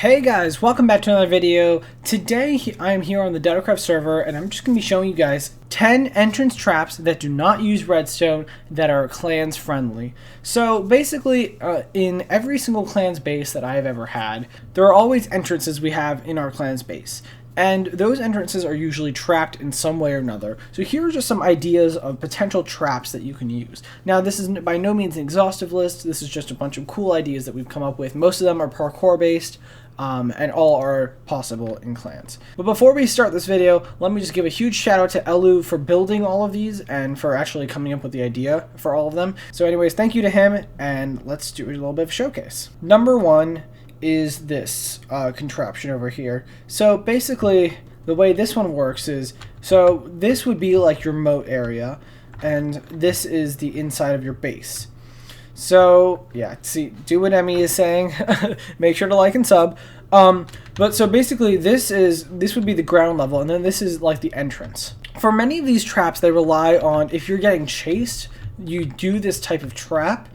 Hey guys, welcome back to another video. Today I am here on the Dadocraft server and I'm just going to be showing you guys 10 entrance traps that do not use redstone that are clans friendly. So basically in every single clan's base that I have ever had, there are always entrances we have in our clan's base. And those entrances are usually trapped in some way or another. So here are just some ideas of potential traps that you can use. Now this is by no means an exhaustive list, this is just a bunch of cool ideas that we've come up with. Most of them are parkour based. And all are possible in clans. But before we start this video, let me just give a huge shout out to Elu for building all of these and for actually coming up with the idea for all of them. So anyways, thank you to him, and let's do a little bit of showcase. Number one is this contraption over here. So basically, the way this one works is, so this would be like your moat area, and this is the inside of your base. So yeah, see, do what Emmy is saying. Make sure to like and sub. But so basically this would be the ground level, and then this is like the entrance. For many of these traps, they rely on, if you're getting chased, you do this type of trap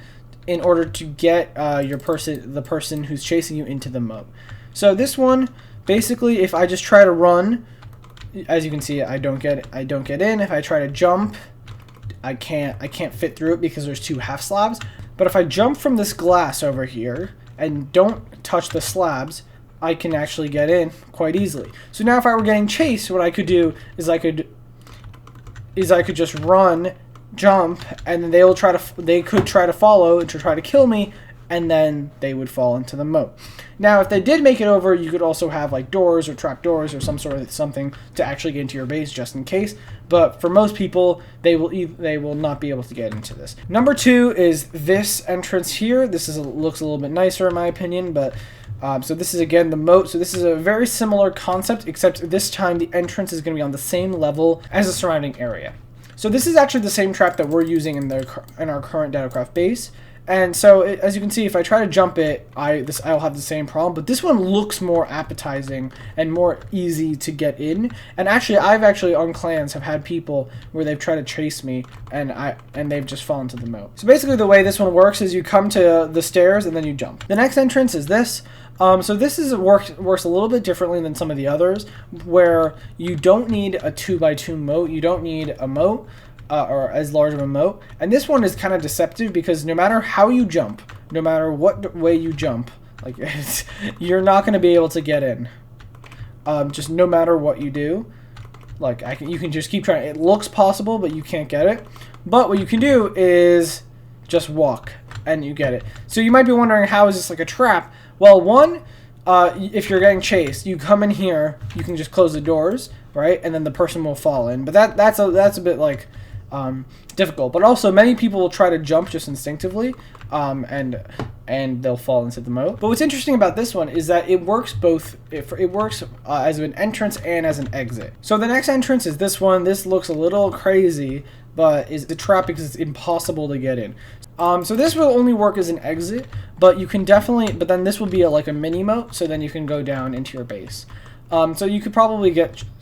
in order to get the person who's chasing you into the moat. So this one, basically, if I just try to run, as you can see, I don't get in. If I try to jump, I can't fit through it because there's two half slabs. But if I jump from this glass over here and don't touch the slabs, I can actually get in quite easily. So now if I were getting chased, what I could do is I could just run, jump, and then they could try to follow to try to kill me, and then they would fall into the moat. Now, if they did make it over, you could also have like doors or trap doors or some sort of something to actually get into your base just in case. But for most people, they will not be able to get into this. Number two is this entrance here. This looks a little bit nicer in my opinion, but so this is again the moat. So this is a very similar concept, except this time the entrance is going to be on the same level as the surrounding area. So this is actually the same trap that we're using in our current Dadocraft base. And so, as you can see, if I try to jump it, I'll have the same problem. But this one looks more appetizing and more easy to get in. And actually, I've on clans have had people where they've tried to chase me, and they've just fallen to the moat. So basically, the way this one works is you come to the stairs and then you jump. The next entrance is this. So this works a little bit differently than some of the others, where you don't need a 2x2 moat. You don't need a moat. Or as large of a moat. And this one is kind of deceptive because no matter how you jump, no matter what way you jump, like you're not going to be able to get in. Just no matter what you do. Like you can just keep trying. It looks possible, but you can't get it. But what you can do is just walk and you get it. So you might be wondering, how is this like a trap? Well, one, if you're getting chased, you come in here, you can just close the doors, right? And then the person will fall in. But that's a bit like difficult. But also many people will try to jump just instinctively, and they'll fall into the moat. But what's interesting about this one is that it works both. It works as an entrance and as an exit. So the next entrance is this one. This looks a little crazy, but is the trap because it's impossible to get in. So this will only work as an exit, but you can definitely. But then this will be like a mini moat, so then you can go down into your base. So you could probably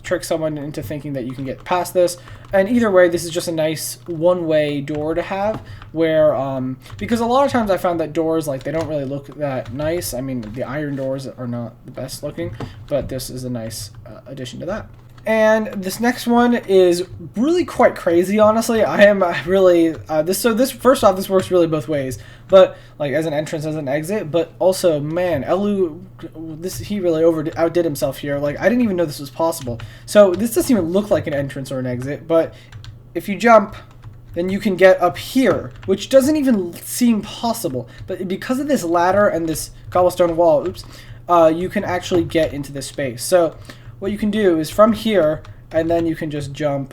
trick someone into thinking that you can get past this. And either way, this is just a nice one-way door to have, where because a lot of times I found that doors, like, they don't really look that nice. I mean, the iron doors are not the best looking, but this is a nice addition to that. And this next one is really quite crazy, honestly. I am really this first off, this works really both ways, but like as an entrance, as an exit. But also, man, Elu, he really outdid himself here. Like, I didn't even know this was possible. So this doesn't even look like an entrance or an exit. But if you jump, then you can get up here, which doesn't even seem possible. But because of this ladder and this cobblestone wall, you can actually get into this space. So what you can do is from here, and then you can just jump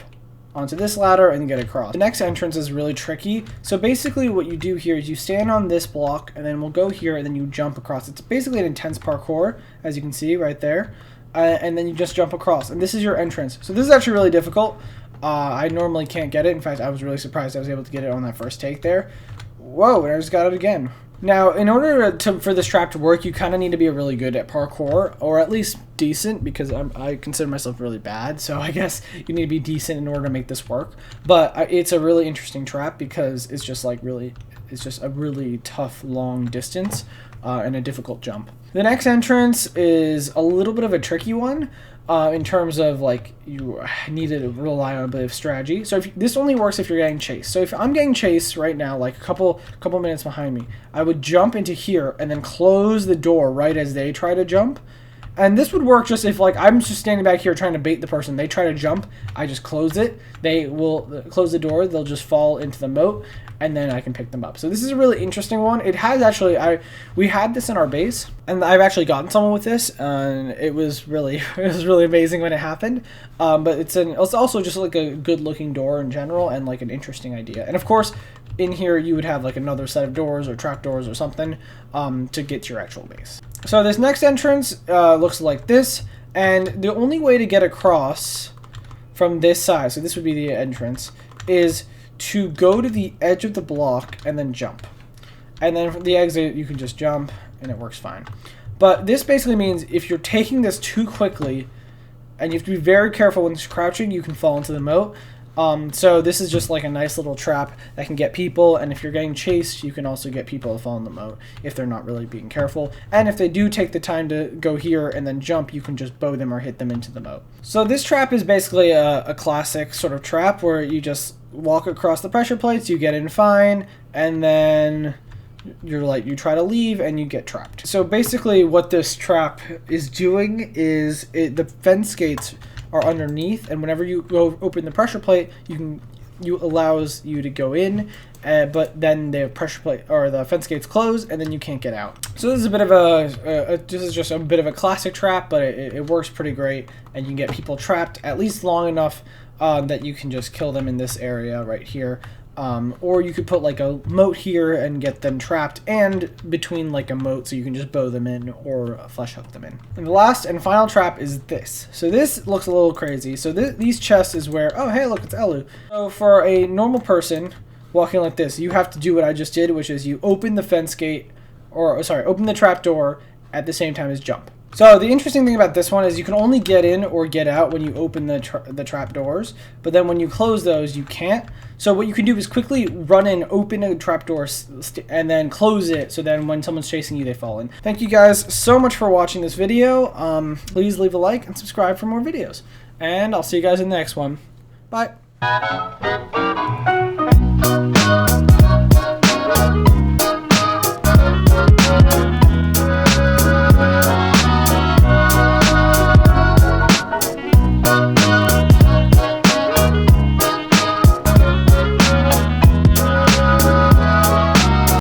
onto this ladder and get across. The next entrance is really tricky. So basically what you do here is you stand on this block, and then we'll go here, and then you jump across. It's basically an intense parkour, as you can see right there. And then you just jump across. And this is your entrance. So this is actually really difficult. I normally can't get it. In fact, I was really surprised I was able to get it on that first take there. Whoa, and I just got it again. Now, in order for this trap to work, you kind of need to be really good at parkour, or at least decent, because I consider myself really bad, so I guess you need to be decent in order to make this work. But it's a really interesting trap because it's just a really tough, long distance and a difficult jump. The next entrance is a little bit of a tricky one. In terms of like you need to rely on a bit of strategy. So this only works if you're getting chased. So if I'm getting chased right now, like a couple minutes behind me, I would jump into here and then close the door right as they try to jump. And this would work just if like I'm just standing back here trying to bait the person. They try to jump, I just close it. They will close the door. They'll just fall into the moat, and then I can pick them up. So this is a really interesting one. It has actually we had this in our base, and I've actually gotten someone with this, and it was really amazing when it happened. But it's also just like a good looking door in general, and like an interesting idea. And of course, in here you would have like another set of doors or trap doors or something to get to your actual base. So this next entrance looks like this, and the only way to get across from this side, so this would be the entrance, is to go to the edge of the block and then jump. And then from the exit you can just jump and it works fine. But this basically means if you're taking this too quickly, and you have to be very careful when it's crouching, you can fall into the moat. So this is just like a nice little trap that can get people, and if you're getting chased, you can also get people to fall in the moat if they're not really being careful. And if they do take the time to go here and then jump, you can just bow them or hit them into the moat. So this trap is basically a classic sort of trap where you just walk across the pressure plates, you get in fine, and then you try to leave and you get trapped. So basically what this trap is doing is the fence gates are underneath, and whenever you go open the pressure plate, allows you to go in, but then the pressure plate or the fence gates close, and then you can't get out. So this is a bit of this is just a bit of a classic trap, but it works pretty great, and you can get people trapped at least long enough that you can just kill them in this area right here. Or you could put like a moat here and get them trapped, and between like a moat so you can just bow them in or flesh hook them in. And the last and final trap is this. So this looks a little crazy. So these chests is where, oh hey look, it's Elu. So for a normal person walking like this, you have to do what I just did, which is you open the fence gate, or sorry, open the trap door at the same time as jump. So the interesting thing about this one is you can only get in or get out when you open the trap doors, but then when you close those, you can't. So what you can do is quickly run in, open a trap door, and then close it, so then when someone's chasing you, they fall in. Thank you guys so much for watching this video. Please leave a like and subscribe for more videos. And I'll see you guys in the next one. Bye.